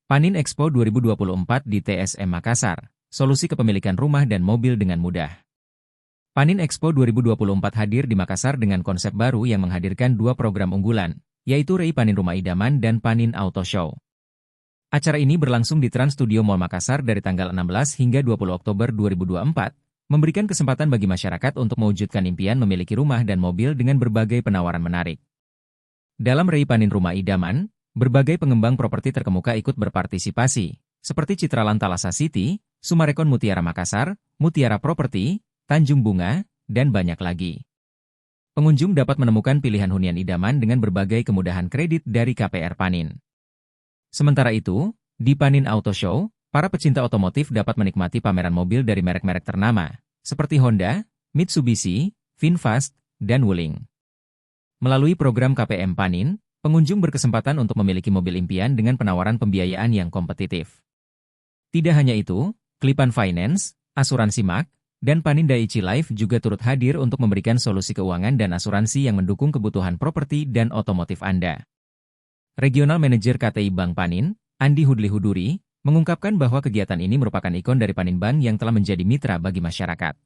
Panin Expo 2024 di TSM Makassar, solusi kepemilikan rumah dan mobil dengan mudah. Panin Expo 2024 hadir di Makassar dengan konsep baru yang menghadirkan dua program unggulan, yaitu REI Panin Rumah Idaman dan Panin Auto Show. Acara ini berlangsung di Trans Studio Mall Makassar dari tanggal 16 hingga 20 Oktober 2024, memberikan kesempatan bagi masyarakat untuk mewujudkan impian memiliki rumah dan mobil dengan berbagai penawaran menarik. Dalam REI Panin Rumah Idaman, berbagai pengembang properti terkemuka ikut berpartisipasi, seperti Citraland Thalassa City, Summarecon Mutiara Makassar, Mutiara Property, Tanjung Bunga, dan banyak lagi. Pengunjung dapat menemukan pilihan hunian idaman dengan berbagai kemudahan kredit dari KPR Panin. Sementara itu, di Panin Auto Show, para pecinta otomotif dapat menikmati pameran mobil dari merek-merek ternama, seperti Honda, Mitsubishi, VinFast, dan Wuling. Melalui program KPM Panin, pengunjung berkesempatan untuk memiliki mobil impian dengan penawaran pembiayaan yang kompetitif. Tidak hanya itu, Klipan Finance, Asuransi MAK, dan Panin Dai-ichi Life juga turut hadir untuk memberikan solusi keuangan dan asuransi yang mendukung kebutuhan properti dan otomotif Anda. Regional Manager KTI Bank Panin, Andi Hudli Huduri, mengungkapkan bahwa kegiatan ini merupakan ikon dari Panin Bank yang telah menjadi mitra bagi masyarakat.